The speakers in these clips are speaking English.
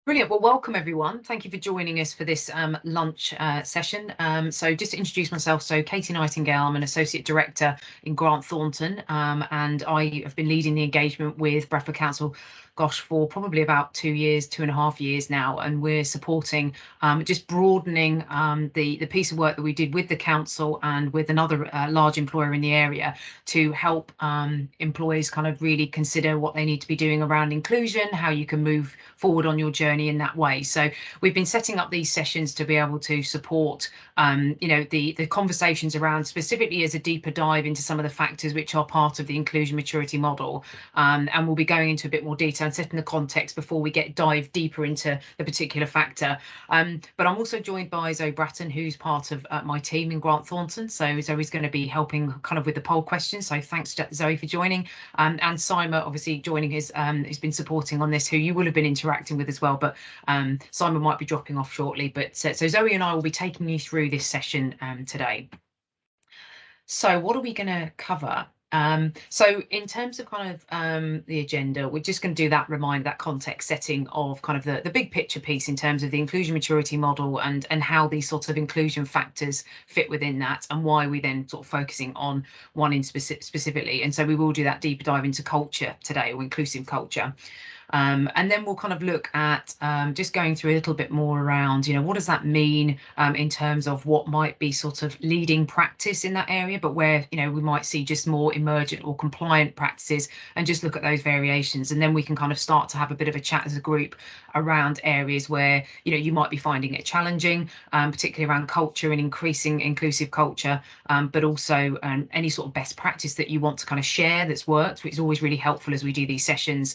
Brilliant. Well, welcome everyone. Thank you for joining us for this lunch session. So just to introduce myself, so Katie Nightingale, I'm an Associate Director in Grant Thornton, and I have been leading the engagement with Bradford Council, gosh, for probably about 2 years, 2.5 years now, and we're supporting just broadening the piece of work that we did with the council and with another large employer in the area to help employees kind of really consider what they need to be doing around inclusion, how you can move forward on your journey in that way. So we've been setting up these sessions to be able to support the conversations around, specifically as a deeper dive into some of the factors which are part of the inclusion maturity model, and we'll be going into a bit more detail and setting the context before we dive deeper into the particular factor. But I'm also joined by Zoe Bratton, who's part of my team in Grant Thornton. So Zoe's going to be helping kind of with the poll questions, so thanks Zoe for joining, and Simon obviously joining us, who's been supporting on this, who you will have been interacting with as well, but Simon might be dropping off shortly. But so Zoe and I will be taking you through this session today. So what are we going to cover? So in terms of kind of the agenda, we're just going to do that context setting of kind of the big picture piece in terms of the inclusion maturity model and how these sorts of inclusion factors fit within that, and why we then sort of focusing on one in specifically. And so we will do that deeper dive into culture today, or inclusive culture. And then we'll kind of look at just going through a little bit more around, what does that mean in terms of what might be sort of leading practice in that area, but where, we might see just more emergent or compliant practices, and just look at those variations. And then we can kind of start to have a bit of a chat as a group around areas where, you might be finding it challenging, particularly around culture and increasing inclusive culture, but also any sort of best practice that you want to kind of share that's worked, which is always really helpful as we do these sessions.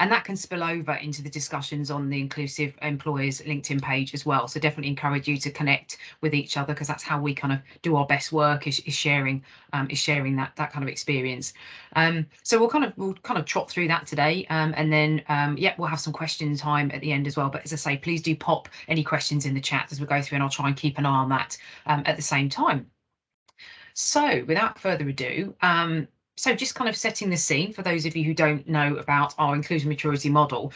And that can spill over into the discussions on the Inclusive Employers LinkedIn page as well. So definitely encourage you to connect with each other, because that's how we kind of do our best work, is sharing that kind of experience. So we'll kind of trot through that today, and then we'll have some question time at the end as well. But as I say, please do pop any questions in the chat as we go through, and I'll try and keep an eye on that at the same time. So without further ado, so just kind of setting the scene for those of you who don't know about our inclusion maturity model.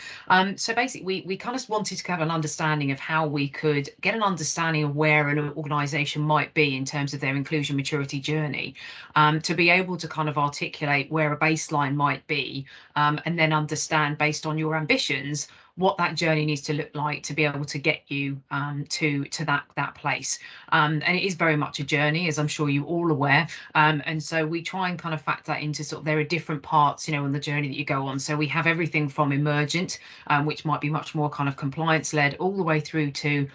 So basically, we kind of wanted to have an understanding of how we could get an understanding of where an organisation might be in terms of their inclusion maturity journey, to be able to kind of articulate where a baseline might be, and then understand, based on your ambitions, what that journey needs to look like to be able to get you to that place. And it is very much a journey, as I'm sure you're all aware. And so we try and kind of factor that into sort of, there are different parts, on the journey that you go on. So we have everything from emergent, which might be much more kind of compliance led, all the way through to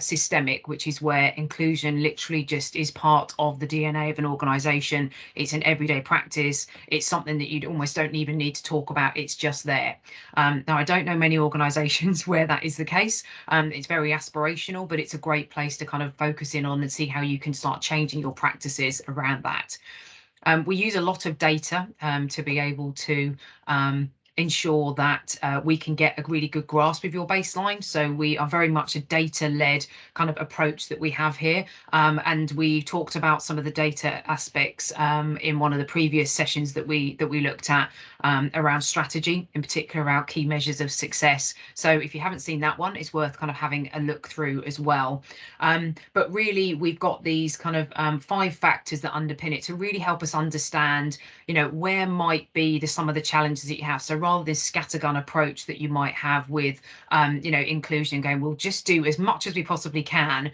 systemic, which is where inclusion literally just is part of the DNA of an organisation. It's an everyday practice. It's something that you almost don't even need to talk about. It's just there. Now, I don't know many organisations where that is the case. It's very aspirational, but it's a great place to kind of focus in on and see how you can start changing your practices around that. We use a lot of data to be able to ensure that we can get a really good grasp of your baseline. So we are very much a data-led kind of approach that we have here. And we talked about some of the data aspects in one of the previous sessions that we looked at around strategy, in particular around key measures of success. So if you haven't seen that one, it's worth kind of having a look through as well. But really, we've got these kind of 5 factors that underpin it to really help us understand, where might be some of the challenges that you have. So rather than this scattergun approach that you might have with, inclusion, and going, we'll just do as much as we possibly can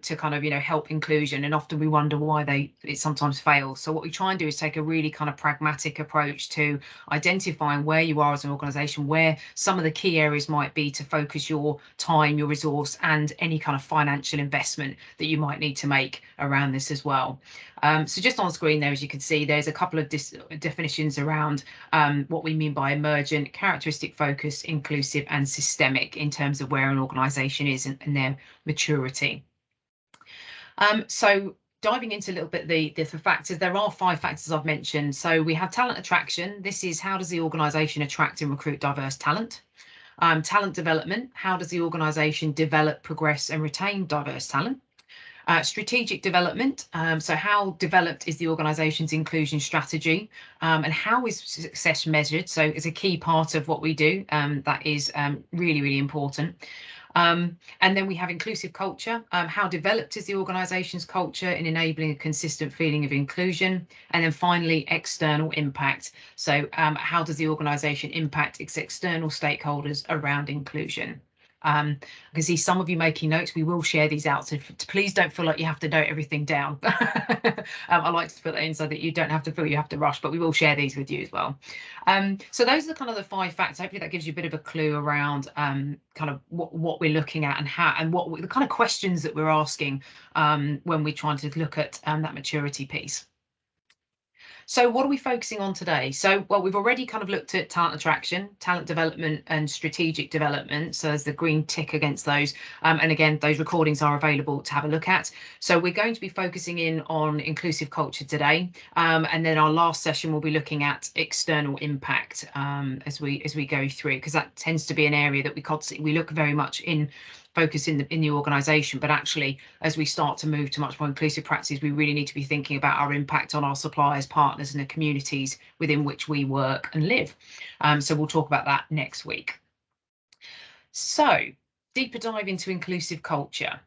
to kind of, help inclusion, and often we wonder why it sometimes fails. So what we try and do is take a really kind of pragmatic approach to identifying where you are as an organisation, where some of the key areas might be to focus your time, your resource, and any kind of financial investment that you might need to make around this as well. So just on screen there, as you can see, there's a couple of definitions around what we mean by emergent, characteristic, focus, inclusive, and systemic in terms of where an organisation is and their maturity. So diving into a little bit the factors, there are 5 factors I've mentioned. So we have talent attraction. This is, how does the organisation attract and recruit diverse talent? Talent development, how does the organisation develop, progress, and retain diverse talent? Strategic development, so how developed is the organisation's inclusion strategy, and how is success measured? So it's a key part of what we do. That is really, really important. And then we have inclusive culture. How developed is the organisation's culture in enabling a consistent feeling of inclusion? And then finally, external impact. So how does the organisation impact its external stakeholders around inclusion? I can see some of you making notes. We will share these out, so please don't feel like you have to note everything down. I like to put that in so that you don't have to feel you have to rush, but we will share these with you as well. So those are kind of the 5 facts. Hopefully that gives you a bit of a clue around kind of what we're looking at and how and the kind of questions that we're asking when we're trying to look at that maturity piece. So what are we focusing on today? So, well, we've already kind of looked at talent attraction, talent development and strategic development. So there's the green tick against those. And again, those recordings are available to have a look at. So we're going to be focusing in on inclusive culture today. And then our last session will be looking at external impact as we go through, because that tends to be an area that we look very much in focus in the organisation, but actually as we start to move to much more inclusive practices, we really need to be thinking about our impact on our suppliers, partners and the communities within which we work and live. So we'll talk about that next week. So deeper dive into inclusive culture.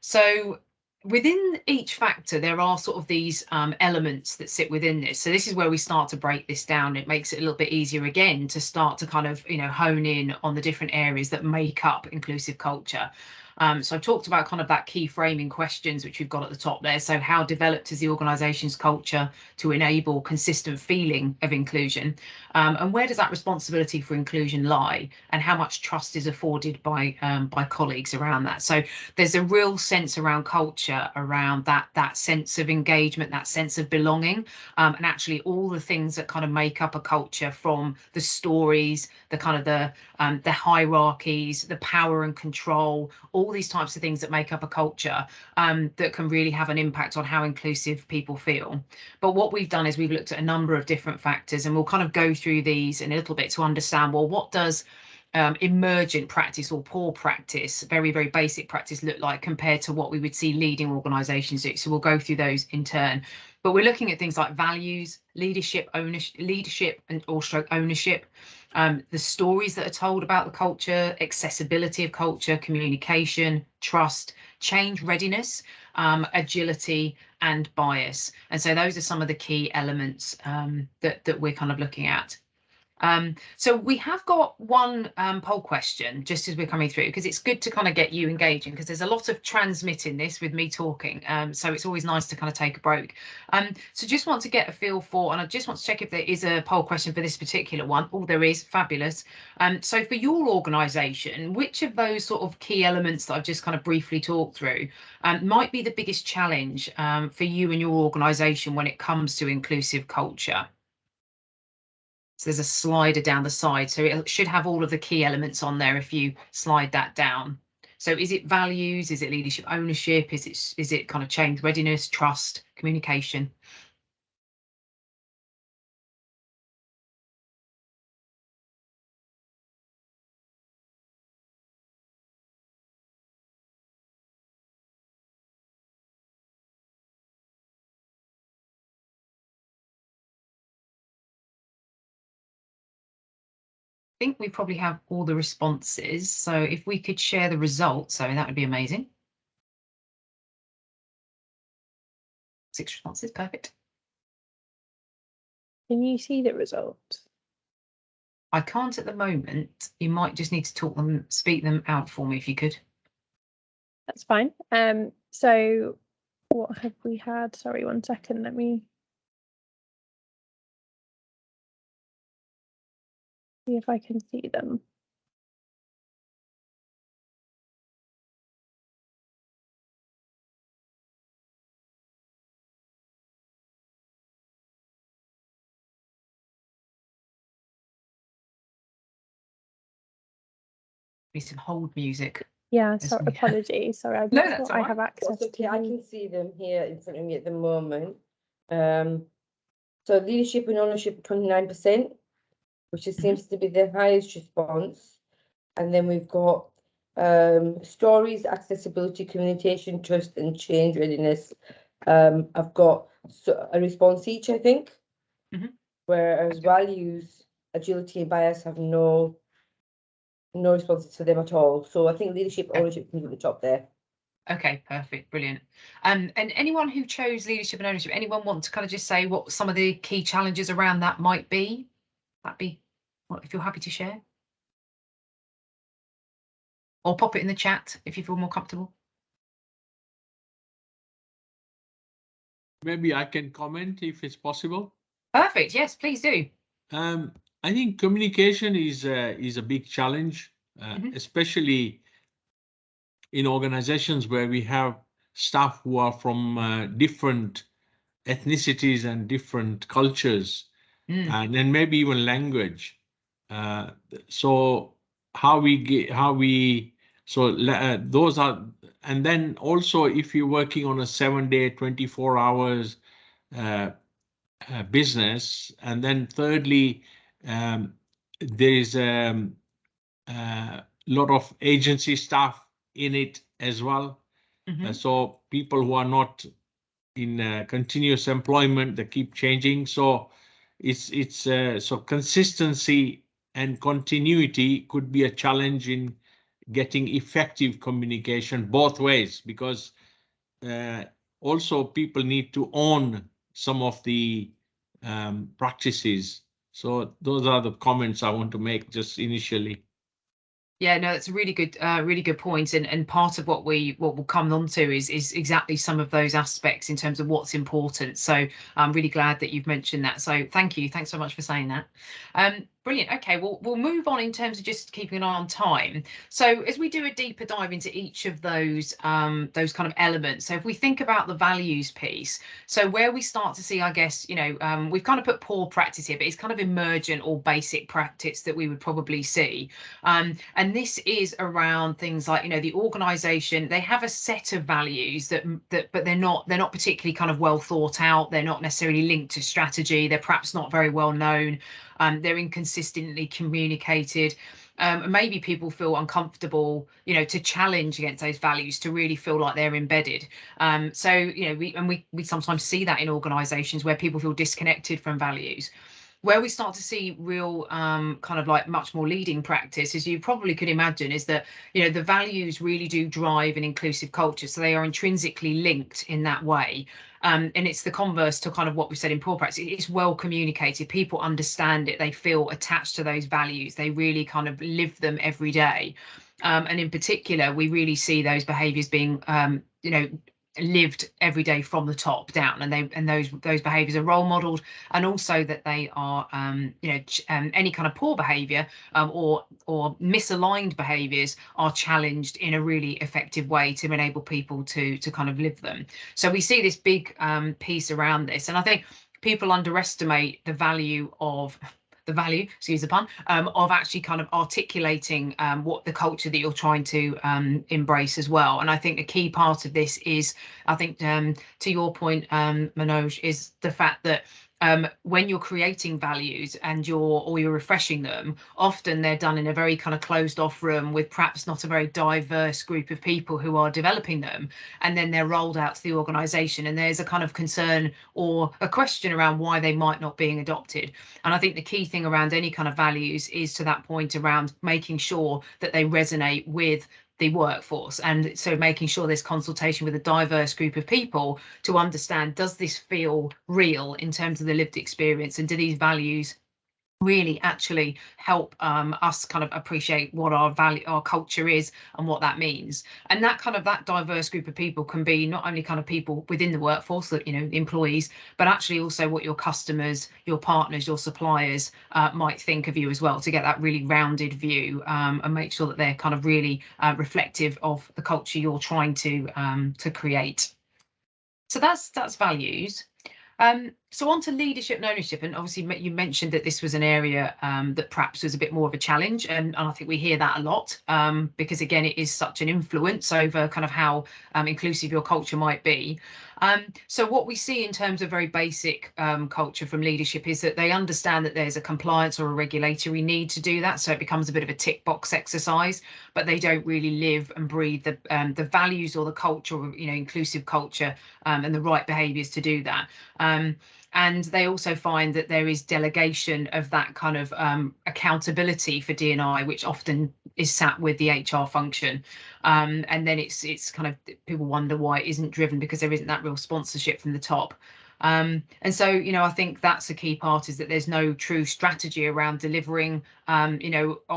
So within each factor, there are sort of these elements that sit within this. So this is where we start to break this down. It makes it a little bit easier again to start to kind of, hone in on the different areas that make up inclusive culture. So I've talked about kind of that key framing questions, which we've got at the top there. So how developed is the organisation's culture to enable consistent feeling of inclusion? And where does that responsibility for inclusion lie? And how much trust is afforded by colleagues around that? So there's a real sense around culture, around that sense of engagement, that sense of belonging, and actually all the things that kind of make up a culture, from the stories, the kind of the hierarchies, the power and control, all these types of things that make up a culture that can really have an impact on how inclusive people feel. But what we've done is we've looked at a number of different factors, and we'll kind of go through these in a little bit to understand, well, what does emergent practice or poor practice, very, very basic practice, look like compared to what we would see leading organisations do? So we'll go through those in turn. But we're looking at things like values, leadership and or stroke ownership, the stories that are told about the culture, accessibility of culture, communication, trust, change readiness, agility and bias. And so those are some of the key elements that we're kind of looking at. So we have got one poll question just as we're coming through, because it's good to kind of get you engaging, because there's a lot of transmitting this with me talking. So it's always nice to kind of take a break. So just want to get a feel for, and I just want to check if there is a poll question for this particular one. Oh, there is. Fabulous. So for your organisation, which of those sort of key elements that I've just kind of briefly talked through might be the biggest challenge for you and your organisation when it comes to inclusive culture? So there's a slider down the side, so it should have all of the key elements on there if you slide that down. So is it values? Is it leadership ownership? Is it kind of change readiness, trust, communication? I think we probably have all the responses. So if we could share the results, so that would be amazing. 6 responses, perfect. Can you see the results? I can't at the moment. You might just need to speak them out for me if you could. That's fine. So what have we had? Sorry, 1 second. Let me see if I can see them. Be some hold music. Yeah, sorry, apologies. Sorry, I No, that's all right. I have access to. I can see them here in front of me at the moment. So leadership and ownership 29%, which seems to be the highest response. And then we've got Stories, accessibility, communication, trust, and change readiness. I've got a response each, I think. Mhm. Whereas values, agility, and bias have no responses to them at all. So I think leadership, ownership comes at the top there. Okay, perfect, brilliant. And anyone who chose leadership and ownership, anyone want to kind of just say what some of the key challenges around that might be? That'd be, well, if you're happy to share. Or pop it in the chat if you feel more comfortable. Maybe I can comment if it's possible. Perfect, yes, please do. I think communication is a big challenge, especially in organizations where we have staff who are from different ethnicities and different cultures, and then maybe even language. So those are, and then also if you're working on a 7-day, 24 hours business, and then thirdly, there is a lot of agency staff in it as well. So people who are not in continuous employment, they keep changing. So so consistency and continuity could be a challenge in getting effective communication both ways, because also people need to own some of the practices. So those are the comments I want to make just initially. Yeah, no, that's a really good point. And part of what we'll come on to is exactly some of those aspects in terms of what's important. So I'm really glad that you've mentioned that. So thank you. Thanks so much for saying that. Brilliant. Okay, we'll move on in terms of just keeping an eye on time. So as we do a deeper dive into each of those kind of elements, so if we think about the values piece, so where we start to see, I guess, we've kind of put poor practice here, but it's kind of emergent or basic practice that we would probably see. And this is around things like, the organization, they have a set of values but they're not particularly kind of well thought out. They're not necessarily linked to strategy. They're perhaps not very well known. They're inconsistently communicated. Maybe people feel uncomfortable, to challenge against those values, to really feel like they're embedded. So, we sometimes see that in organizations where people feel disconnected from values. Where we start to see real kind of like much more leading practice, as you probably could imagine, is that, the values really do drive an inclusive culture. So they are intrinsically linked in that way. And it's the converse to kind of what we said in poor practice. It's well communicated. People understand it. They feel attached to those values. They really kind of live them every day. And in particular, we really see those behaviours being, lived every day from the top down, and those behaviours are role modelled, and also that they are any kind of poor behaviour or misaligned behaviours are challenged in a really effective way to enable people to kind of live them. So we see this big piece around this, and I think people underestimate the value, excuse the pun, of actually kind of articulating what the culture that you're trying to embrace as well. And I think a key part of this is, I think, to your point, Manoj, is the fact that when you're creating values and you're refreshing them, often they're done in a very kind of closed off room with perhaps not a very diverse group of people who are developing them, and then they're rolled out to the organization, and there's a kind of concern or a question around why they might not being adopted. And I think the key thing around any kind of values is, to that point, around making sure that they resonate with the workforce, and so making sure there's consultation with a diverse group of people to understand, does this feel real in terms of the lived experience, and do these values really actually help us kind of appreciate what our culture is and what that means. And that diverse group of people can be not only kind of people within the workforce, that employees, but actually also what your customers, your partners, your suppliers might think of you as well, to get that really rounded view and make sure that they're kind of really reflective of the culture you're trying to create. So that's values. So on to leadership and ownership, and obviously you mentioned that this was an area that perhaps was a bit more of a challenge, and I think we hear that a lot because again it is such an influence over kind of how inclusive your culture might be. So what we see in terms of very basic culture from leadership is that they understand that there's a compliance or a regulatory need to do that, so it becomes a bit of a tick box exercise, but they don't really live and breathe the values or the culture, inclusive culture and the right behaviours to do that. And they also find that there is delegation of that kind of accountability for D&I, which often is sat with the HR function. And then it's kind of, people wonder why it isn't driven, because there isn't that real sponsorship from the top. And so, I think that's a key part, is that there's no true strategy around delivering, on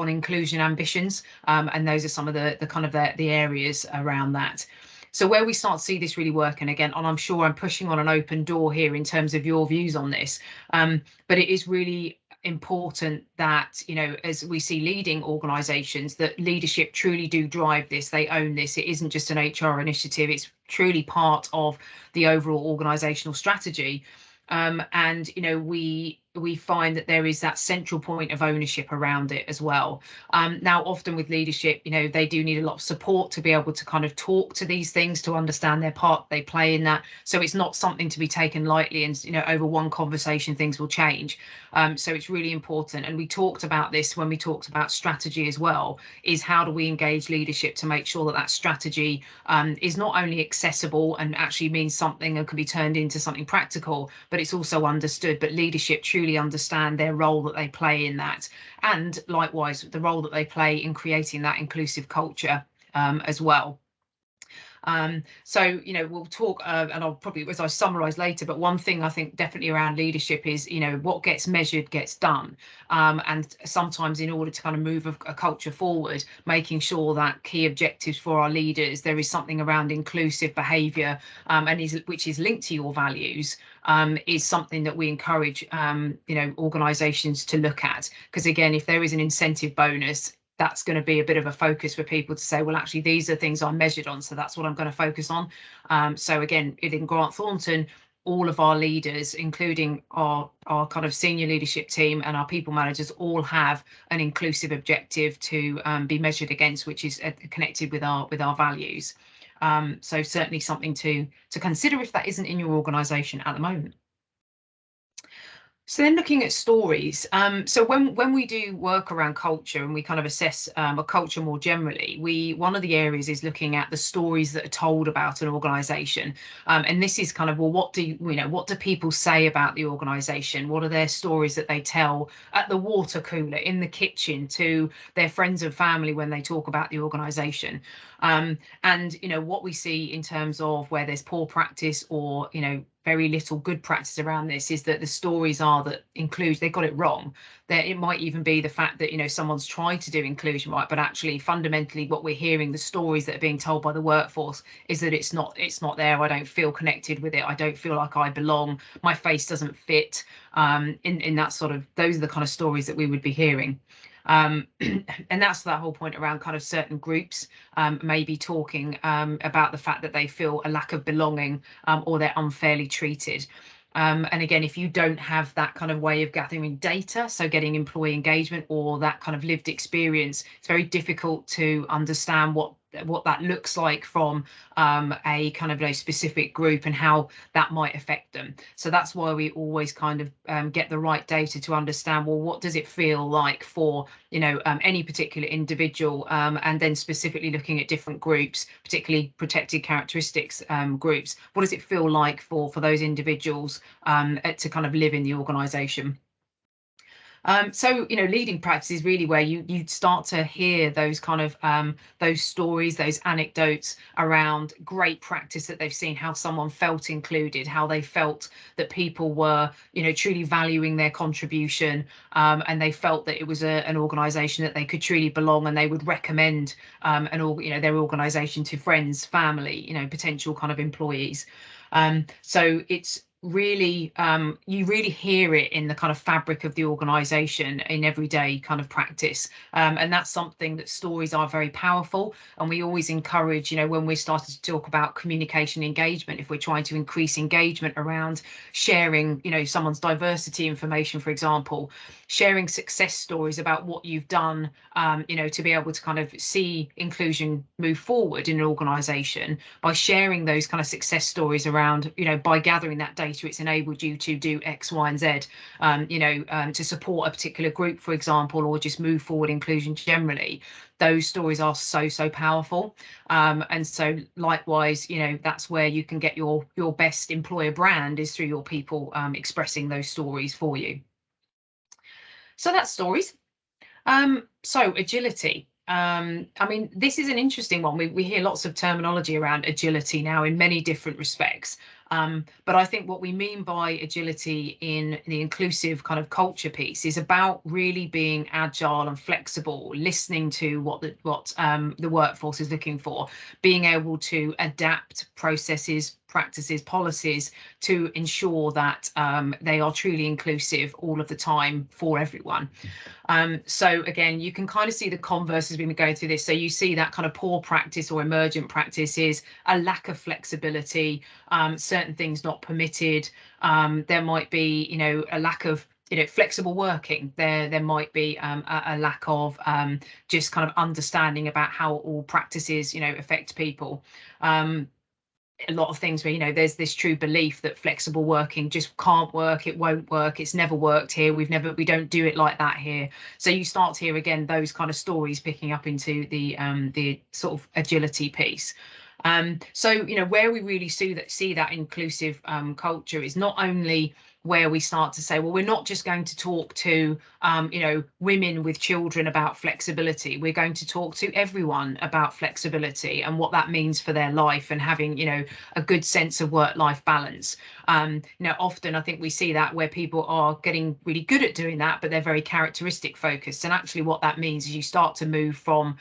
inclusion ambitions. And those are some of the kind of the areas around that. So where we start to see this really work, and again, and I'm sure I'm pushing on an open door here in terms of your views on this, but it is really important that, as we see leading organisations, that leadership truly do drive this. They own this. It isn't just an HR initiative. It's truly part of the overall organisational strategy. And we find that there is that central point of ownership around it as well. Now, often with leadership, they do need a lot of support to be able to kind of talk to these things, to understand their part they play in that. So it's not something to be taken lightly, and over one conversation things will change. So it's really important, and we talked about this when we talked about strategy as well, is how do we engage leadership to make sure that that strategy is not only accessible and actually means something and can be turned into something practical, but it's also understood. But leadership truly understand their role that they play in that, and likewise the role that they play in creating that inclusive culture as well. So, we'll talk and I'll probably, as I summarise later, but one thing I think definitely around leadership is, what gets measured gets done. And sometimes in order to kind of move a culture forward, making sure that key objectives for our leaders, there is something around inclusive behaviour which is linked to your values, is something that we encourage, organisations to look at. Because again, if there is an incentive bonus, that's going to be a bit of a focus for people to say, well, actually, these are things I'm measured on, so that's what I'm going to focus on. So again, in Grant Thornton, all of our leaders, including our kind of senior leadership team and our people managers, all have an inclusive objective to be measured against, which is connected with our values. So certainly something to consider if that isn't in your organisation at the moment. So then looking at stories, so when we do work around culture and we kind of assess a culture more generally, one of the areas is looking at the stories that are told about an organisation, and this is kind of, well, what do people say about the organisation? What are their stories that they tell at the water cooler, in the kitchen, to their friends and family when they talk about the organisation? And what we see in terms of where there's poor practice or very little good practice around this is that the stories are that they got it wrong. That it might even be the fact that someone's tried to do inclusion right, but actually fundamentally what we're hearing, the stories that are being told by the workforce, is that it's not there. I don't feel connected with it. I don't feel like I belong. My face doesn't fit. In that sort of, those are the kind of stories that we would be hearing. And that's that whole point around kind of certain groups maybe talking about the fact that they feel a lack of belonging or they're unfairly treated. And again, if you don't have that kind of way of gathering data, so getting employee engagement or that kind of lived experience, it's very difficult to understand what that looks like from a kind of a specific group and how that might affect them. So that's why we always kind of get the right data to understand, well, what does it feel like for any particular individual, and then specifically looking at different groups, particularly protected characteristics groups. What does it feel like for those individuals to kind of live in the organisation? So leading practice is really where you start to hear those kind of those stories, those anecdotes around great practice that they've seen, how someone felt included, how they felt that people were truly valuing their contribution, and they felt that it was an organisation that they could truly belong, and they would recommend their organisation to friends, family, potential kind of employees. So it's really you really hear it in the kind of fabric of the organization in everyday kind of practice, and that's something that stories are very powerful. And we always encourage, you know, when we're starting to talk about communication engagement, if we're trying to increase engagement around sharing, you know, someone's diversity information, for example, sharing success stories about what you've done, you know, to be able to kind of see inclusion move forward in an organization by sharing those kind of success stories around, you know, by gathering that data, it's enabled you to do X, Y, and Z, you know, to support a particular group, for example, or just move forward inclusion generally. Those stories are so powerful. And so likewise, you know, that's where you can get your best employer brand, is through your people expressing those stories for you. So that's stories. So agility. I mean, this is an interesting one. We hear lots of terminology around agility now in many different respects. But I think what we mean by agility in the inclusive kind of culture piece is about really being agile and flexible, listening to what the workforce is looking for, being able to adapt processes, practices, policies to ensure that they are truly inclusive all of the time for everyone. So again, you can kind of see the converse as we've been going through this. So you see that kind of poor practice or emergent practice is a lack of flexibility, certain things not permitted. There might be, you know, a lack of, you know, flexible working. There might be a lack of just kind of understanding about how all practices, you know, affect people. A lot of things where, you know, there's this true belief that flexible working just can't work, it won't work, it's never worked here, we don't do it like that here. So you start to hear again those kind of stories picking up into the sort of agility piece. So, you know, where we really see that inclusive culture is not only where we start to say, well, we're not just going to talk to, you know, women with children about flexibility. We're going to talk to everyone about flexibility and what that means for their life and having, you know, a good sense of work-life balance. You know, often I think we see that where people are getting really good at doing that, but they're very characteristic focused. And actually what that means is you start to move from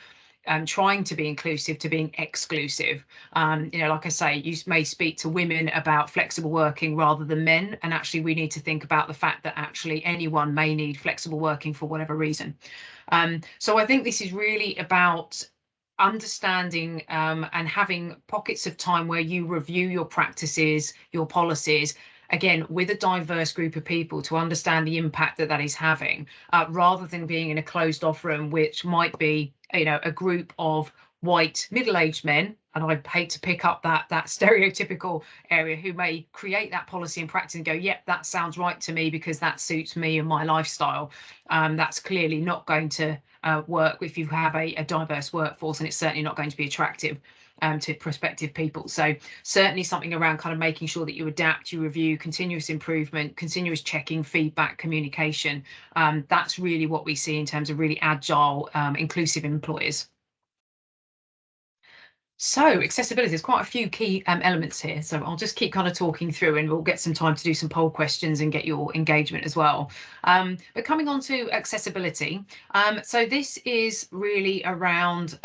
trying to be inclusive to being exclusive. You know, like I say, you may speak to women about flexible working rather than men, and actually we need to think about the fact that actually anyone may need flexible working for whatever reason. So I think this is really about understanding and having pockets of time where you review your practices, your policies, again, with a diverse group of people to understand the impact that is having, rather than being in a closed off room, which might be, you know, a group of white middle-aged men, and I hate to pick up that stereotypical area, who may create that policy and practice and go, yep, that sounds right to me because that suits me and my lifestyle. That's clearly not going to work if you have a diverse workforce, and it's certainly not going to be attractive to prospective people. So certainly something around kind of making sure that you adapt, you review, continuous improvement, continuous checking, feedback, communication. That's really what we see in terms of really agile, inclusive employers. So accessibility, there's quite a few key elements here. So I'll just keep kind of talking through, and we'll get some time to do some poll questions and get your engagement as well. But coming on to accessibility, so this is really around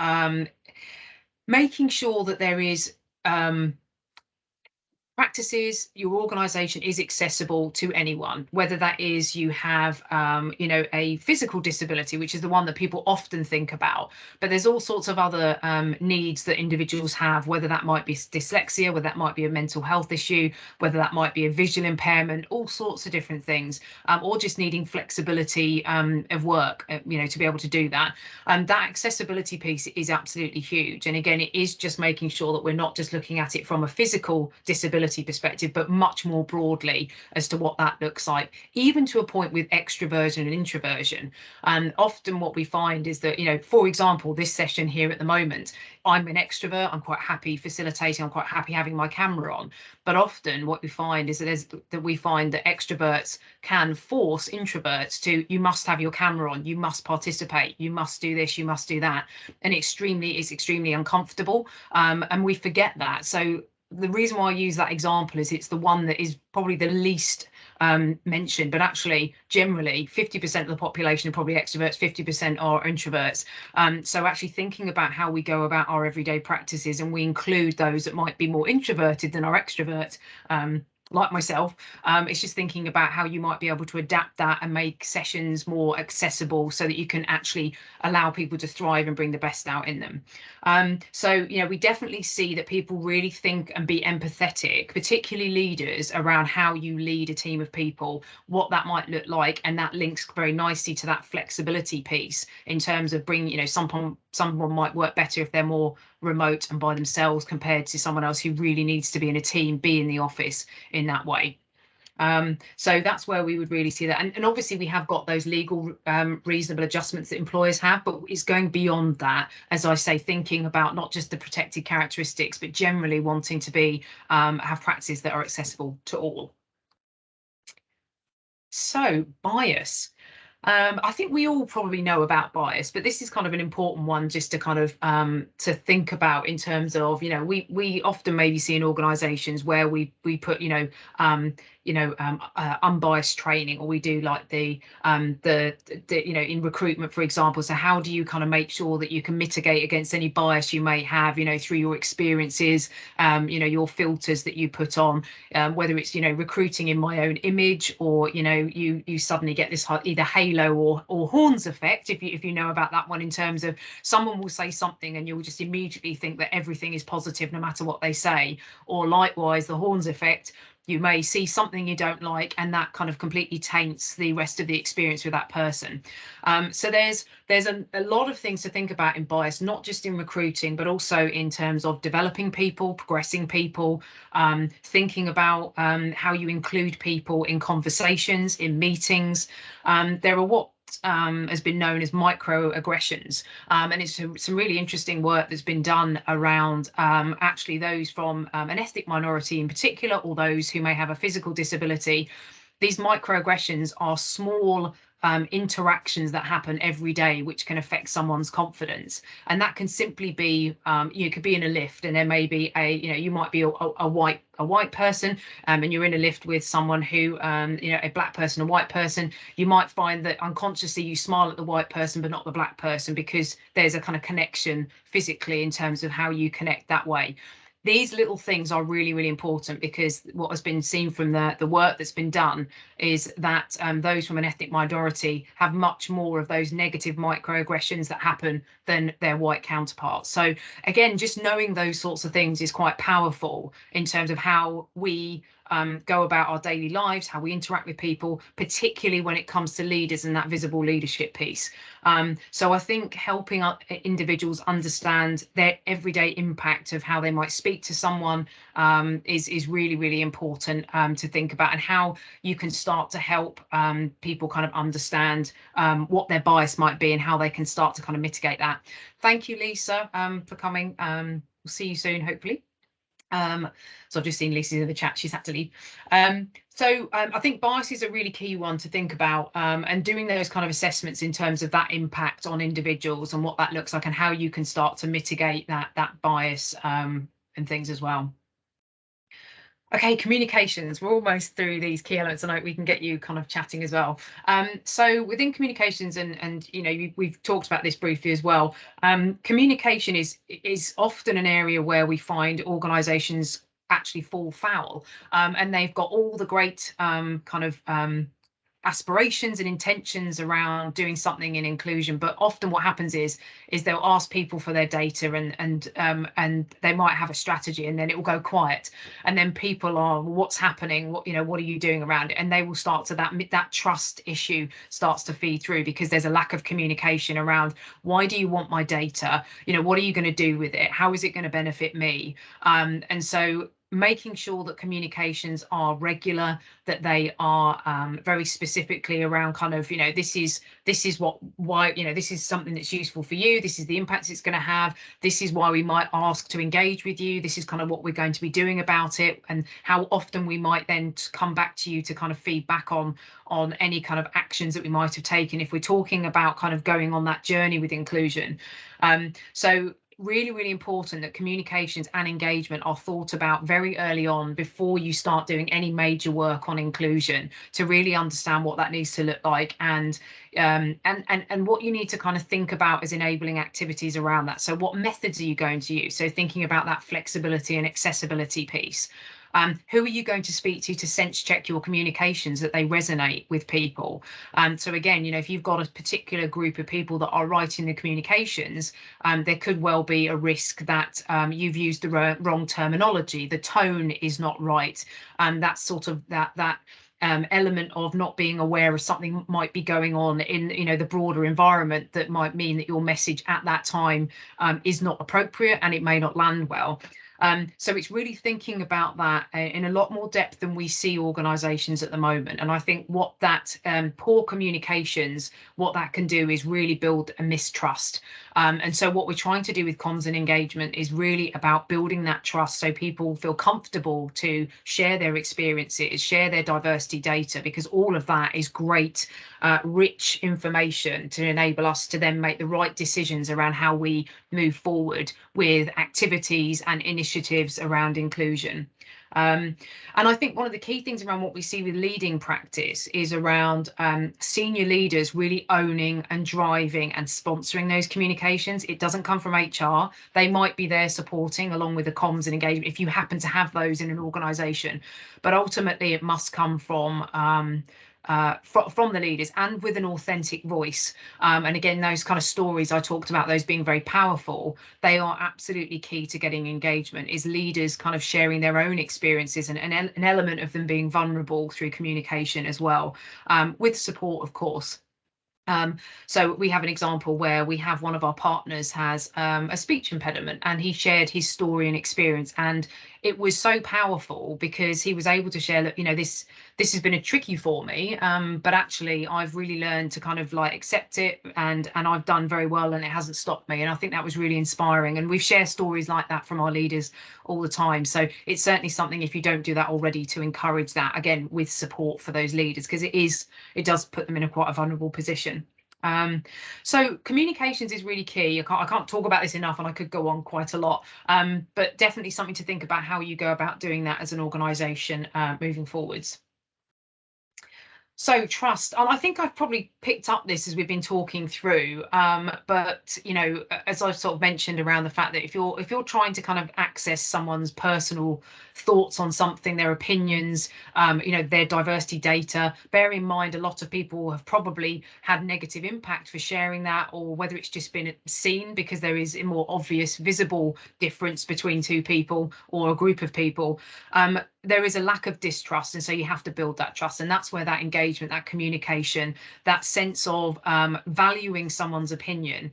making sure that there is practices, your organization is accessible to anyone, whether that is you have, you know, a physical disability, which is the one that people often think about, but there's all sorts of other needs that individuals have, whether that might be dyslexia, whether that might be a mental health issue, whether that might be a visual impairment, all sorts of different things, or just needing flexibility of work, you know, to be able to do that. That accessibility piece is absolutely huge. And again, it is just making sure that we're not just looking at it from a physical disability perspective, but much more broadly as to what that looks like, even to a point with extroversion and introversion. And often what we find is that, you know, for example, this session here at the moment, I'm an extrovert, I'm quite happy facilitating, I'm quite happy having my camera on. But often what we find is that extroverts can force introverts to, you must have your camera on, you must participate, you must do this, you must do that. And it's extremely uncomfortable. And we forget that. So the reason why I use that example is it's the one that is probably the least mentioned, but actually generally 50% of the population are probably extroverts, 50% are introverts. So actually thinking about how we go about our everyday practices, and we include those that might be more introverted than our extroverts, like myself, it's just thinking about how you might be able to adapt that and make sessions more accessible so that you can actually allow people to thrive and bring the best out in them. So, you know, we definitely see that people really think and be empathetic, particularly leaders, around how you lead a team of people, what that might look like. And that links very nicely to that flexibility piece in terms of bringing, you know, someone might work better if they're more remote and by themselves compared to someone else who really needs to be in a team, be in the office in that way. So that's where we would really see that. And obviously we have got those legal reasonable adjustments that employers have, but it's going beyond that, as I say, thinking about not just the protected characteristics, but generally wanting to be have practices that are accessible to all. So bias. I think we all probably know about bias, but this is kind of an important one just to kind of to think about in terms of, you know, we often maybe see in organisations where we put, unbiased training, or we do like the you know, in recruitment, for example. So how do you kind of make sure that you can mitigate against any bias you may have, you know, through your experiences, you know, your filters that you put on, whether it's, you know, recruiting in my own image, or, you know, you suddenly get this either halo or horns effect, if you know about that one, in terms of someone will say something and you'll just immediately think that everything is positive no matter what they say, or likewise the horns effect. You may see something you don't like, and that kind of completely taints the rest of the experience with that person. So there's a lot of things to think about in bias, not just in recruiting, but also in terms of developing people, progressing people, thinking about how you include people in conversations, in meetings. There are what has been known as microaggressions, and it's some really interesting work that's been done around actually those from an ethnic minority in particular, or those who may have a physical disability. These microaggressions are small interactions that happen every day, which can affect someone's confidence. And that can simply be, you could be in a lift and there may be you might be a white person, and you're in a lift with someone who, a black person, a white person. You might find that unconsciously you smile at the white person, but not the black person, because there's a kind of connection physically in terms of how you connect that way. These little things are really, really important, because what has been seen from the work that's been done is that those from an ethnic minority have much more of those negative microaggressions that happen than their white counterparts. So again, just knowing those sorts of things is quite powerful in terms of how we go about our daily lives, how we interact with people, particularly when it comes to leaders and that visible leadership piece. So I think helping individuals understand their everyday impact of how they might speak to someone is really, really important to think about, and how you can start to help people kind of understand what their bias might be and how they can start to kind of mitigate that. Thank you, Lisa, for coming. We'll see you soon, hopefully. So I've just seen Lisa's in the chat, she's had to leave. I think bias is a really key one to think about, and doing those kind of assessments in terms of that impact on individuals and what that looks like, and how you can start to mitigate that bias and things as well. Okay, communications. We're almost through these key elements, and we can get you kind of chatting as well. So within communications, and you know, we've talked about this briefly as well. Communication is often an area where we find organisations actually fall foul, and they've got all the great kind of aspirations and intentions around doing something in inclusion, but often what happens is they'll ask people for their data, and they might have a strategy, and then it will go quiet, and then people are, well, what's happening, what are you doing around it? And they will start to that trust issue starts to feed through, because there's a lack of communication around, why do you want my data, what are you going to do with it, how is it going to benefit me? And so making sure that communications are regular, that they are very specifically around kind of, this is why, this is something that's useful for you, this is the impacts it's going to have, this is why we might ask to engage with you, this is kind of what we're going to be doing about it, and how often we might then come back to you to kind of feedback on any kind of actions that we might have taken if we're talking about kind of going on that journey with inclusion. So really, really important that communications and engagement are thought about very early on, before you start doing any major work on inclusion, to really understand what that needs to look like, and what you need to kind of think about as enabling activities around that. So what methods are you going to use? So thinking about that flexibility and accessibility piece. Who are you going to speak to sense check your communications that they resonate with people? So again, if you've got a particular group of people that are writing the communications, there could well be a risk that you've used the wrong terminology, the tone is not right, and that's sort of that element of not being aware of something might be going on in the broader environment that might mean that your message at that time is not appropriate and it may not land well. So it's really thinking about that in a lot more depth than we see organisations at the moment. And I think what that poor communications, what that can do is really build a mistrust. And so what we're trying to do with comms and engagement is really about building that trust so people feel comfortable to share their experiences, share their diversity data, because all of that is great, rich information to enable us to then make the right decisions around how we move forward with activities and initiatives around inclusion. And I think one of the key things around what we see with leading practice is around senior leaders really owning and driving and sponsoring those communications. It doesn't come from HR. They might be there supporting along with the comms and engagement if you happen to have those in an organisation, but ultimately it must come from the leaders and with an authentic voice. And again, those kind of stories I talked about, those being very powerful, they are absolutely key to getting engagement, is leaders kind of sharing their own experiences and an element of them being vulnerable through communication as well, with support, of course. So we have an example where we have one of our partners has a speech impediment, and he shared his story and experience, and it was so powerful because he was able to share that, this has been a tricky for me, but actually I've really learned to kind of like accept it, and I've done very well, and it hasn't stopped me. And I think that was really inspiring, and we share stories like that from our leaders all the time. So it's certainly something, if you don't do that already, to encourage that, again, with support for those leaders, because it does put them in quite a vulnerable position. So communications is really key. I can't talk about this enough, and I could go on quite a lot, but definitely something to think about how you go about doing that as an organisation moving forwards. So trust, and I think I've probably picked up this as we've been talking through, but as I've sort of mentioned around the fact that if you're trying to kind of access someone's personal thoughts on something, their opinions, their diversity data, bear in mind a lot of people have probably had negative impact for sharing that, or whether it's just been seen because there is a more obvious visible difference between two people or a group of people. There is a lack of distrust, and so you have to build that trust, and that's where that engagement, that communication, that sense of valuing someone's opinion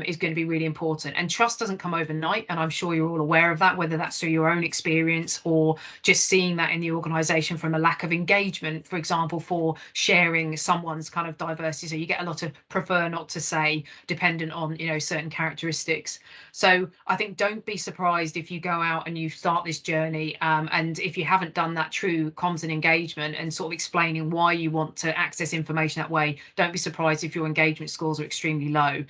is going to be really important. And trust doesn't come overnight, and I'm sure you're all aware of that, whether that's through your own experience or just seeing that in the organisation from a lack of engagement, for example, for sharing someone's kind of diversity. So you get a lot of prefer not to say, dependent on certain characteristics. So I think don't be surprised if you go out and you start this journey, and if you haven't done that true comms and engagement and sort of explaining why you want to access information that way, don't be surprised if your engagement scores are extremely low.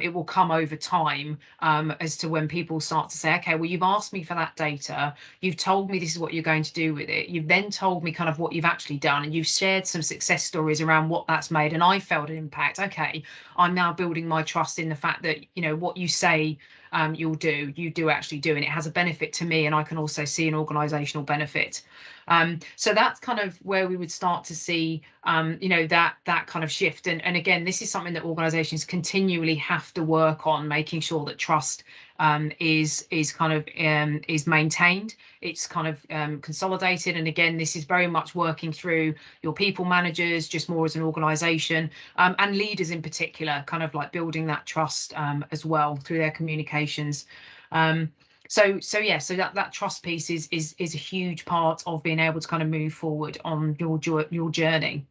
It will come over time, as to when people start to say, okay, well, you've asked me for that data, you've told me this is what you're going to do with it, you've then told me kind of what you've actually done, and you've shared some success stories around what that's made, and I felt an impact. Okay, I'm now building my trust in the fact that what you say you do actually do, and it has a benefit to me, and I can also see an organisational benefit. So that's kind of where we would start to see that kind of shift. And again, this is something that organisations continually have to work on, making sure that trust is maintained, it's kind of consolidated. And again, this is very much working through your people managers, just more as an organisation, and leaders in particular, kind of like building that trust as well through their communications. So that trust piece is a huge part of being able to kind of move forward on your journey.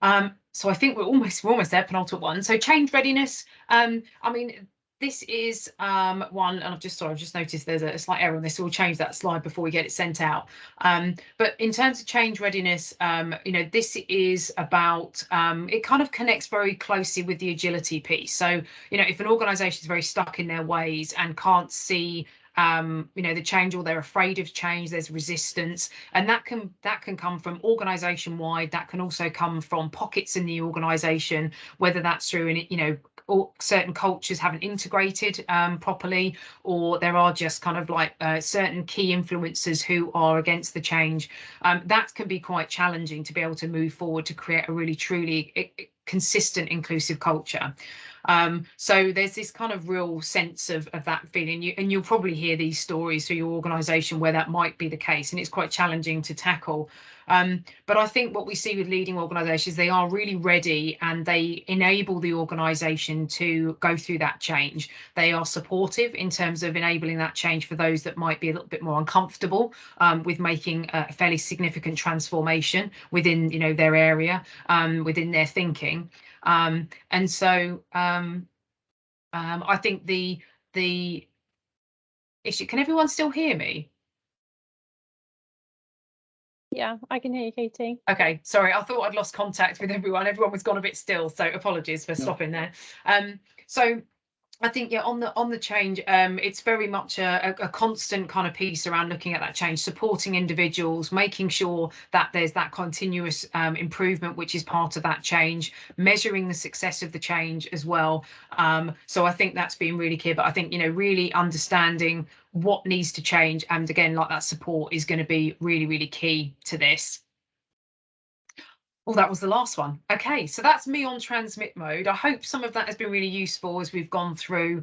So I think we're almost there, penultimate one. So change readiness. I mean, this is one, and I've just noticed there's a slight error on this, so we'll change that slide before we get it sent out. But in terms of change readiness, this is about, it kind of connects very closely with the agility piece. So, if an organisation is very stuck in their ways and can't see the change, or they're afraid of change, there's resistance, and that can come from organisation wide. That can also come from pockets in the organisation, whether that's through or certain cultures haven't integrated properly, or there are just kind of like certain key influencers who are against the change. That can be quite challenging to be able to move forward to create a really truly consistent inclusive culture. So there's this kind of real sense of that feeling, and you'll probably hear these stories through your organisation where that might be the case, and it's quite challenging to tackle. But I think what we see with leading organisations, they are really ready and they enable the organisation to go through that change. They are supportive in terms of enabling that change for those that might be a little bit more uncomfortable with making a fairly significant transformation within, you know, their area, within their thinking. And so I think the issue, can everyone still hear me? Yeah, I can hear you, Katie. Okay, sorry, I thought I'd lost contact with everyone. Everyone was gone a bit still, so apologies for stopping there. So I think, yeah, on the change, it's very much a constant kind of piece around looking at that change, supporting individuals, making sure that there's that continuous improvement, which is part of that change, measuring the success of the change as well. So I think that's been really key. But I think, you know, really understanding what needs to change, and again, like that support is going to be really, really key to this. Oh, that was the last one. Okay, so that's me on transmit mode. I hope some of that has been really useful as we've gone through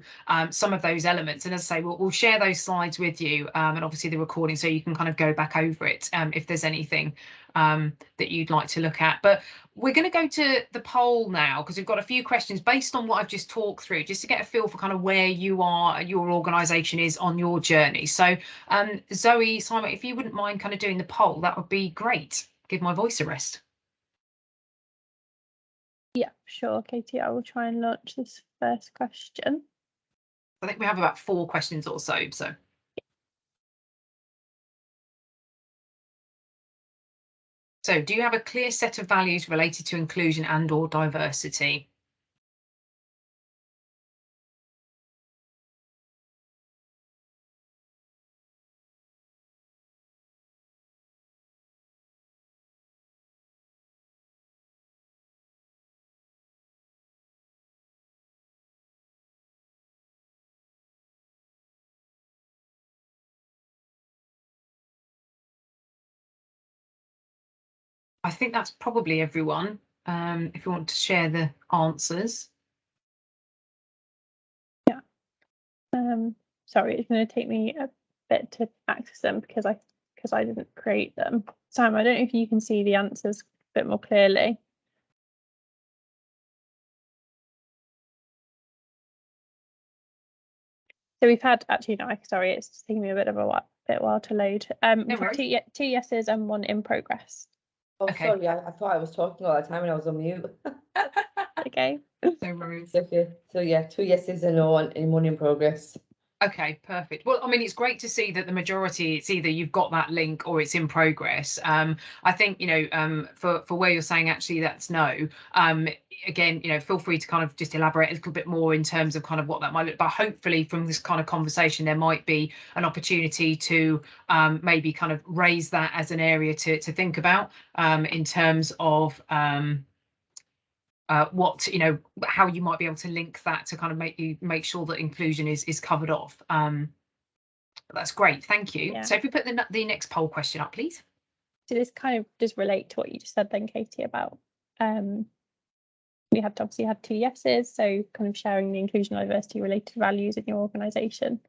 some of those elements. And as I say, we'll share those slides with you and obviously the recording, so you can kind of go back over it if there's anything that you'd like to look at. But we're going to go to the poll now, because we've got a few questions based on what I've just talked through, just to get a feel for kind of where you are, your organisation is on your journey. So Zoe, Simon, if you wouldn't mind kind of doing the poll, that would be great. Give my voice a rest. Yeah, sure, Katie. I will try and launch this first question. I think we have about 4 questions or so. So do you have a clear set of values related to inclusion and or diversity? I think that's probably everyone. If you want to share the answers. Yeah. Sorry, it's going to take me a bit to access them because I didn't create them. Sam, I don't know if you can see the answers a bit more clearly. So we've had, actually, no, sorry, it's taking me a bit of a while to load. We've had two yeses and 1 in progress. Oh, Okay. sorry, I thought I was talking all the time and I was on mute. Okay. No worries. Okay, so yeah, 2 yeses and 1 in progress. Okay, perfect. Well, I mean, it's great to see that the majority, it's either you've got that link or it's in progress. I think, you know, for where you're saying actually that's no, again, you know, feel free to kind of just elaborate a little bit more in terms of kind of what that might look, but hopefully from this kind of conversation, there might be an opportunity to maybe kind of raise that as an area to think about in terms of what, you know, how you might be able to link that to kind of make sure that inclusion is covered off. That's great, thank you. Yeah. So if we put the next poll question up, please. So this kind of does relate to what you just said then, Katie, about we have obviously had 2 yeses, so kind of sharing the inclusion and diversity related values in your organisation.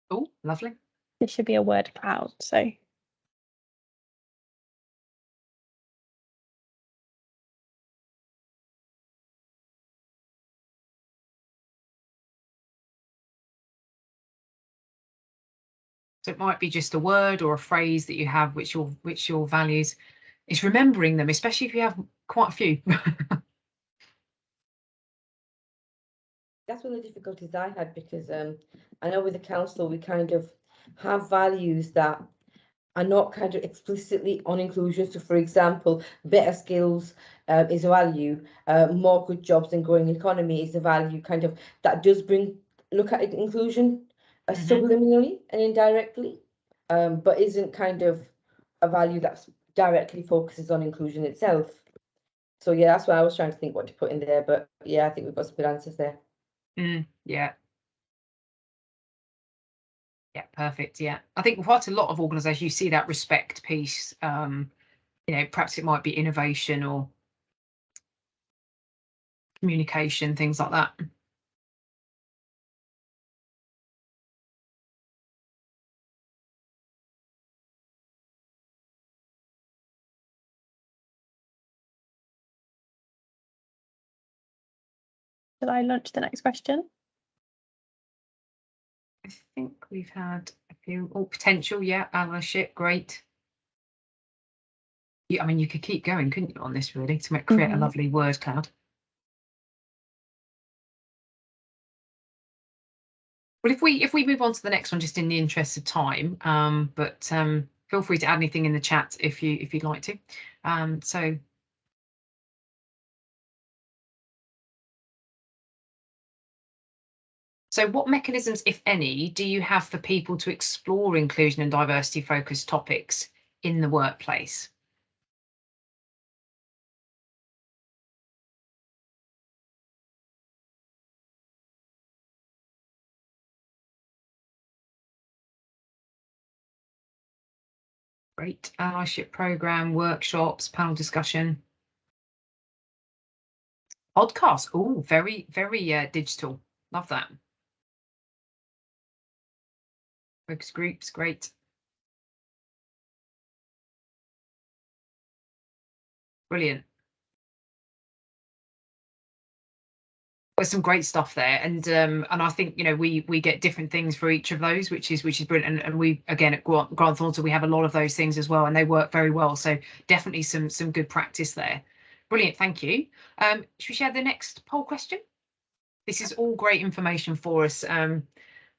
Oh, lovely. This should be a word cloud, so. So it might be just a word or a phrase that you have which your values. It's remembering them, especially if you have quite a few. That's one of the difficulties I had, because I know with the council we kind of have values that are not kind of explicitly on inclusion. So, for example, better skills is a value, more good jobs and growing economy is a value, kind of that does look at inclusion subliminally and indirectly, but isn't kind of a value that directly focuses on inclusion itself. So yeah, that's why I was trying to think what to put in there. But yeah, I think we've got some good answers there. Yeah. Yeah, perfect. Yeah, I think quite a lot of organisations you see that respect piece. You know, perhaps it might be innovation or communication, things like that. Shall I launch the next question? I think we've had a few. Oh, potential, yeah, allyship, great. Yeah, I mean, you could keep going, couldn't you, on this really to create a lovely word cloud. Well, if we move on to the next one, just in the interest of time, but feel free to add anything in the chat if you'd like to. So what mechanisms, if any, do you have for people to explore inclusion and diversity focused topics in the workplace? Great. Allyship program, workshops, panel discussion. Podcast. Oh, very, very digital. Love that. Focus groups, great. Brilliant. There's some great stuff there, and I think, you know, we get different things for each of those, which is brilliant. And we, again, at Grant Thornton, we have a lot of those things as well, and they work very well. So definitely some good practice there. Brilliant, thank you. Should we share the next poll question? This is all great information for us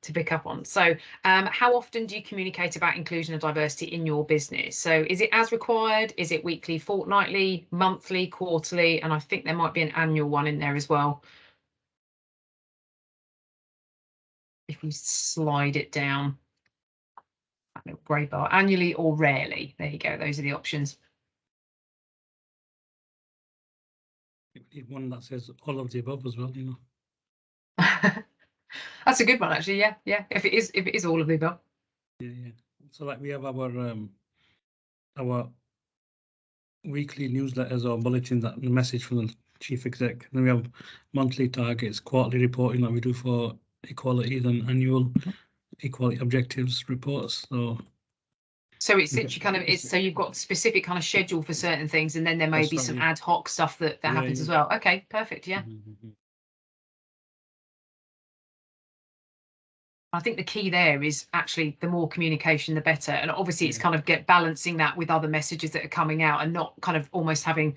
to pick up on. So how often do you communicate about inclusion and diversity in your business? So is it as required? Is it weekly, fortnightly, monthly, quarterly? And I think there might be an annual one in there as well. If you slide it down, that little grey bar, annually or rarely. There you go. Those are the options. You need one that says all of the above as well, you know. That's a good one, actually. Yeah, yeah. If it is all of the above. Yeah, yeah. So like we have our weekly newsletters or bulletins, that the message from the chief exec. And then we have monthly targets, quarterly reporting that we do for equality, and annual equality objectives reports. So it's literally kind of, so you've got specific kind of schedule for certain things, and then there may be some ad hoc stuff that happens as well. Okay, perfect. Yeah. I think the key there is actually the more communication, the better. And obviously it's kind of balancing that with other messages that are coming out and not kind of almost having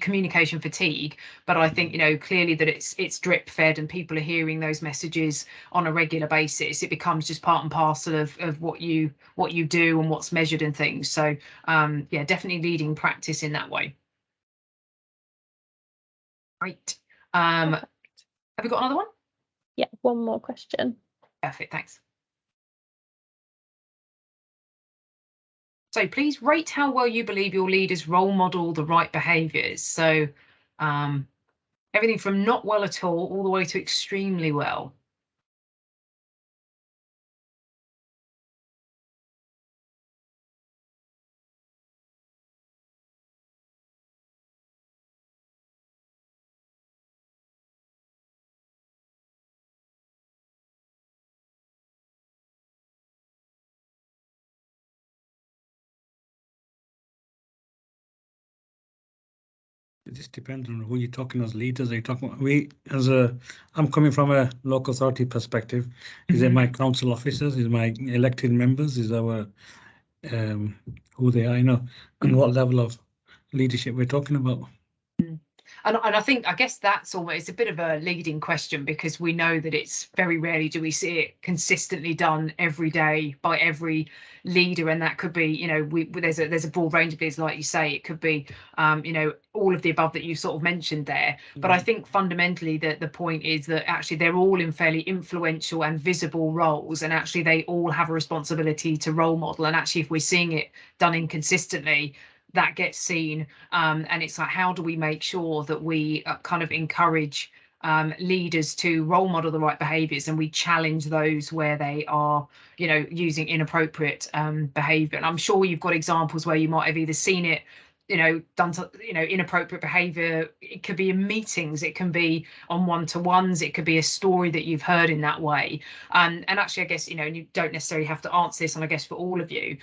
communication fatigue. But I think, you know, clearly that it's drip fed and people are hearing those messages on a regular basis. It becomes just part and parcel of what you do and what's measured and things. So yeah, definitely leading practice in that way. Great. Have we got another one? Yeah, one more question. Perfect, thanks. So please rate how well you believe your leaders role model the right behaviours. So everything from not well at all the way to extremely well. It just depends on who you're talking as leaders. Are you talking I'm coming from a local authority perspective. Is it my council officers? Is my elected members? Is our who they are, you know, and what level of leadership we're talking about? And I guess that's almost a bit of a leading question, because we know that it's very rarely do we see it consistently done every day by every leader, and that could be, you know, there's a broad range of leaders, like you say. It could be you know, all of the above that you sort of mentioned there. But I think fundamentally the point is that actually they're all in fairly influential and visible roles, and actually they all have a responsibility to role model. And actually if we're seeing it done inconsistently, that gets seen. And it's like, how do we make sure that we kind of encourage leaders to role model the right behaviours, and we challenge those where they are, you know, using inappropriate behaviour. And I'm sure you've got examples where you might have either seen it, you know, done to, you know, inappropriate behaviour. It could be in meetings, it can be on one-to-ones, it could be a story that you've heard in that way. And actually, I guess, you know, you don't necessarily have to answer this, and I guess for all of you,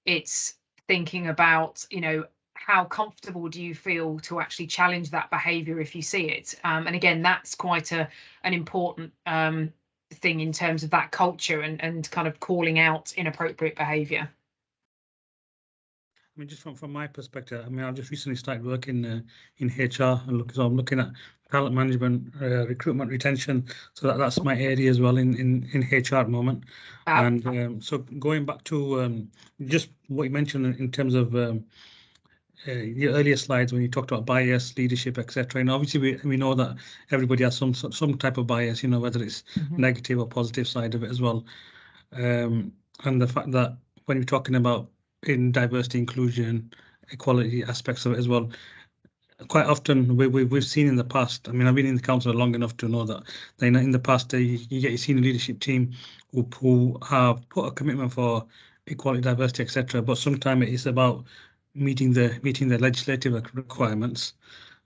it's thinking about, you know, how comfortable do you feel to actually challenge that behaviour if you see it? And again, that's quite an important thing in terms of that culture and kind of calling out inappropriate behaviour. I mean, just from my perspective, I mean, I just recently started working in HR, and so I'm looking at talent management, recruitment, retention. So that's my area as well in HR at the moment. And so going back to just what you mentioned in terms of your earlier slides when you talked about bias, leadership, etc. And obviously we know that everybody has some type of bias, you know, whether it's negative or positive side of it as well. And the fact that when you're talking about in diversity, inclusion, equality aspects of it as well, quite often we've seen in the past. I mean, I've been in the council long enough to know that in the past you get your senior leadership team who have put a commitment for equality, diversity, etc. But sometimes it is about meeting the legislative requirements,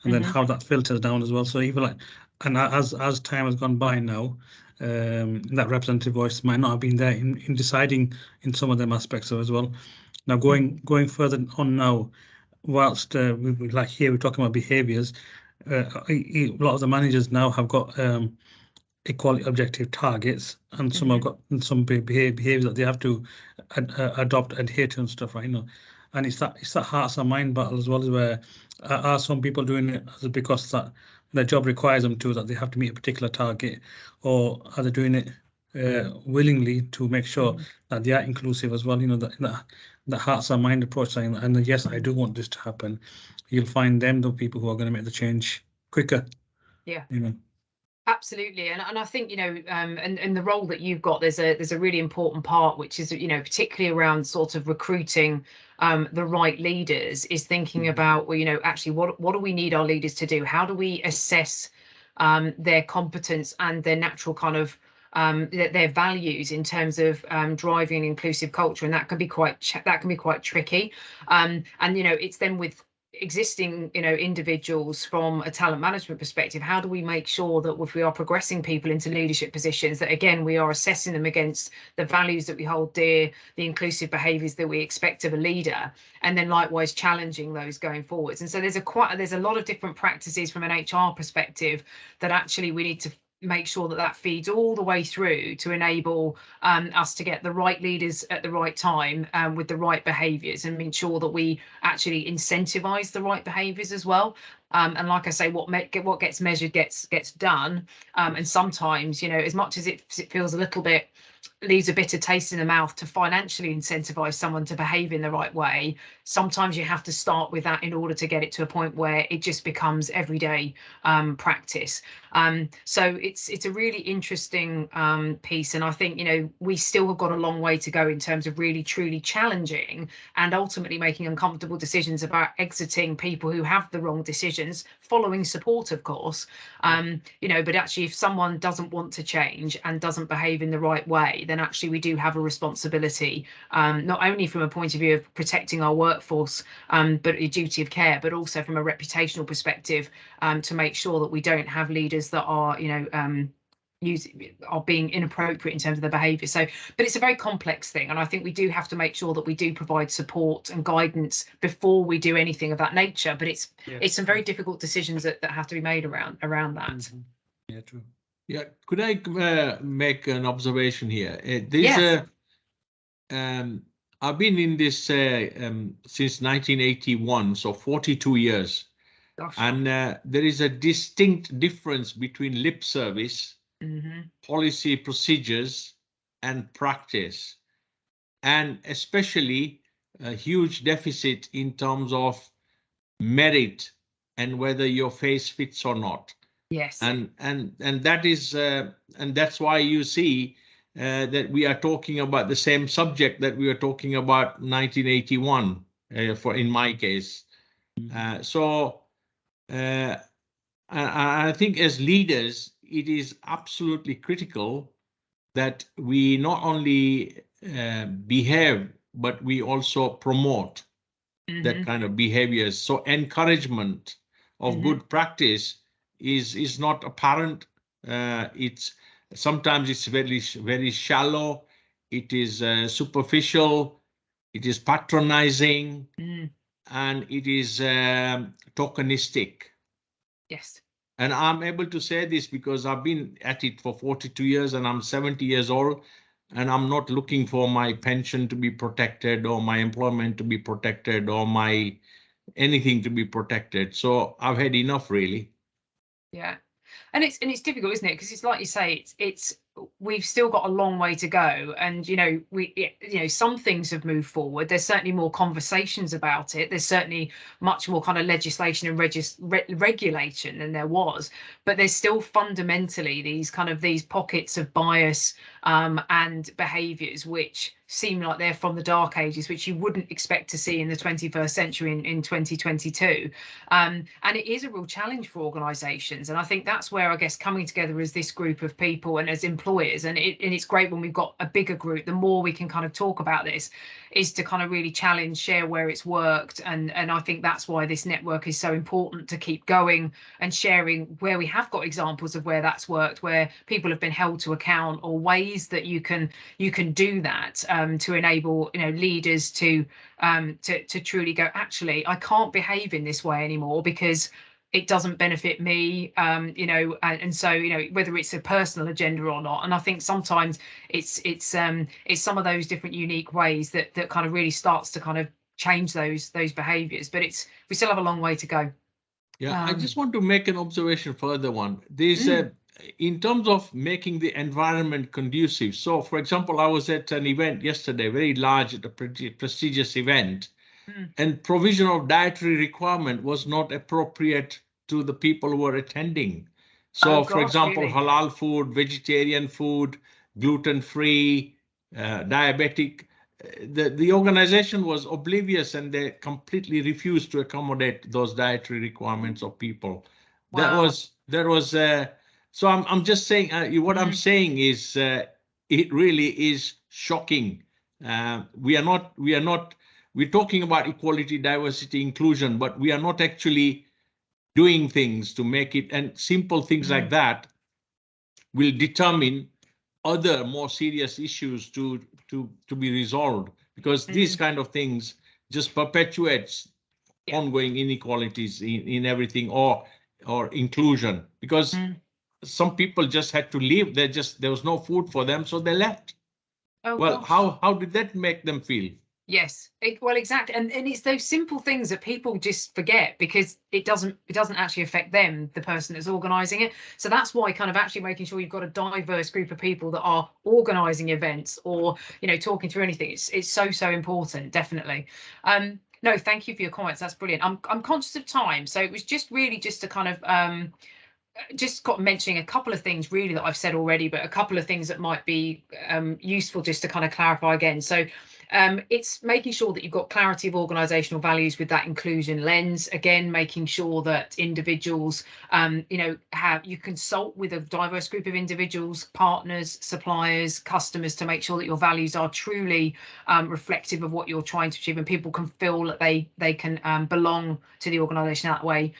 and then how that filters down as well. So even like, and as time has gone by now, that representative voice might not have been there in deciding in some of them aspects of as well. Now going further on now, whilst we like here we're talking about behaviours, a lot of the managers now have got equality objective targets, and some have got some behaviours that they have to adopt, adhere to, and stuff, right? You know, and it's that hearts and mind battle as well, as where are some people doing it because that their job requires them to, that they have to meet a particular target, or are they doing it willingly to make sure that they are inclusive as well? You know, that hearts and mind approach, saying, and yes, I do want this to happen. You'll find them the people who are going to make the change quicker. Yeah. You know. Absolutely, and I think, you know, and the role that you've got, there's a really important part, which is, you know, particularly around sort of recruiting the right leaders, is thinking about, well, you know, actually what do we need our leaders to do? How do we assess their competence and their natural kind of their values in terms of driving an inclusive culture? And that can be quite tricky. And you know, it's then with existing, you know, individuals from a talent management perspective, how do we make sure that if we are progressing people into leadership positions, that again we are assessing them against the values that we hold dear, the inclusive behaviours that we expect of a leader, and then likewise challenging those going forwards. And so there's a lot of different practices from an HR perspective that actually we need to make sure that feeds all the way through to enable us to get the right leaders at the right time with the right behaviours, and ensure that we actually incentivise the right behaviours as well. And like I say, what gets measured gets done. And sometimes, you know, as much as it feels a little bit, leaves a bitter taste in the mouth to financially incentivize someone to behave in the right way, sometimes you have to start with that in order to get it to a point where it just becomes everyday practice. So it's a really interesting piece, and I think, you know, we still have got a long way to go in terms of really truly challenging and ultimately making uncomfortable decisions about exiting people who have the wrong decisions, following support, of course. You know, but actually, if someone doesn't want to change and doesn't behave in the right way, then actually we do have a responsibility, not only from a point of view of protecting our workforce, but a duty of care, but also from a reputational perspective, to make sure that we don't have leaders that are, you know, are being inappropriate in terms of their behaviour. So, but it's a very complex thing, and I think we do have to make sure that we do provide support and guidance before we do anything of that nature. But it's some very difficult decisions that have to be made around that. Yeah, true. Yeah, could I make an observation here? I've been in this since 1981, so 42 years. Gosh. And there is a distinct difference between lip service, policy procedures, and practice, and especially a huge deficit in terms of merit and whether your face fits or not. Yes. And that is and that's why you see that we are talking about the same subject that we were talking about 1981. for in my case. So I think as leaders, it is absolutely critical that we not only behave, but we also promote that kind of behaviors. So encouragement of good practice is not apparent. It's sometimes it's very shallow. It is superficial. It is patronizing, and it is tokenistic. Yes. And I'm able to say this because I've been at it for 42 years and I'm 70 years old, and I'm not looking for my pension to be protected or my employment to be protected or my anything to be protected. So I've had enough, really. Yeah. And it's difficult, isn't it? Because it's like you say, it's we've still got a long way to go, and some things have moved forward. There's certainly more conversations about it. There's certainly much more kind of legislation and regulation than there was, but there's still fundamentally these pockets of bias and behaviours which seem like they're from the dark ages, which you wouldn't expect to see in the 21st century in 2022. And it is a real challenge for organisations. And I think that's where, I guess, coming together as this group of people and as employers, and it's great when we've got a bigger group, the more we can kind of talk about this, is to kind of really challenge, share where it's worked. And I think that's why this network is so important, to keep going and sharing where we have got examples of where that's worked, where people have been held to account, or ways that you can do that to enable leaders to truly go, actually, I can't behave in this way anymore because it doesn't benefit me, and so whether it's a personal agenda or not. And I think sometimes it's some of those different unique ways that kind of really starts to kind of change those behaviours. But we still have a long way to go. Yeah, I just want to make an observation further one. There's in terms of making the environment conducive. So, for example, I was at an event yesterday, very large, at a pretty prestigious event, and provision of dietary requirement was not appropriate to the people who were attending. So, for example, really? Halal food, vegetarian food, gluten-free, diabetic. The organization was oblivious, and they completely refused to accommodate those dietary requirements of people. Wow. That was. So I'm just saying. What I'm saying is, it really is shocking. We're talking about equality, diversity, inclusion, but we are not actually doing things to make it. And simple things like that will determine other more serious issues to be resolved, because these kind of things just perpetuates ongoing inequalities in everything, or inclusion, because some people just had to leave. There was no food for them, so they left. Oh, well, gosh. How did that make them feel? Yes, well, exactly, and it's those simple things that people just forget, because it doesn't actually affect them, the person that's organising it. So that's why kind of actually making sure you've got a diverse group of people that are organising events, or talking through anything. It's so important, definitely. No, thank you for your comments. That's brilliant. I'm conscious of time, so it was just really just to kind of just got mentioning a couple of things really that I've said already, but a couple of things that might be useful just to kind of clarify again. So it's making sure that you've got clarity of organisational values with that inclusion lens. Again, making sure that individuals, you consult with a diverse group of individuals, partners, suppliers, customers, to make sure that your values are truly reflective of what you're trying to achieve, and people can feel that they can belong to the organisation that way.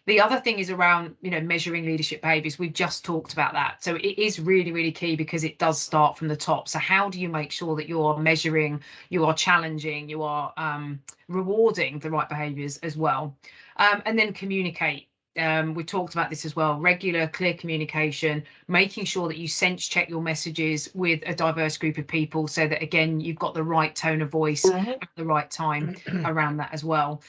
The other thing is around, measuring leadership behaviours. We've just talked about that. So it is really, really key, because it does start from the top. So how do you make sure that you're measuring, you are challenging, you are rewarding the right behaviours as well? And then communicate. We talked about this as well. Regular, clear communication, making sure that you sense check your messages with a diverse group of people, so that, again, you've got the right tone of voice at the right time around that as well.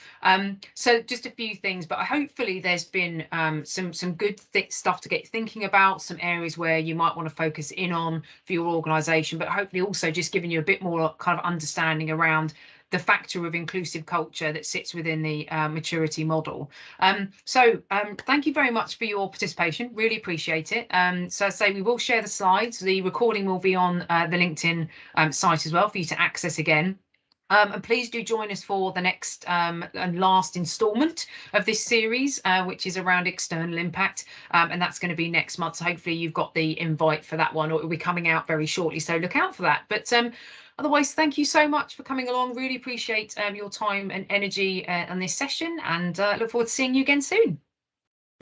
So just a few things, but hopefully there's been some good stuff to get thinking about, some areas where you might want to focus in on for your organisation, but hopefully also just giving you a bit more kind of understanding around the factor of inclusive culture that sits within the maturity model. So thank you very much for your participation. Really appreciate it. So I say we will share the slides. The recording will be on the LinkedIn site as well for you to access again. And please do join us for the next and last instalment of this series, which is around external impact. And that's going to be next month. So hopefully you've got the invite for that one, or it will be coming out very shortly. So look out for that. But otherwise, thank you so much for coming along. Really appreciate your time and energy on this session, and look forward to seeing you again soon.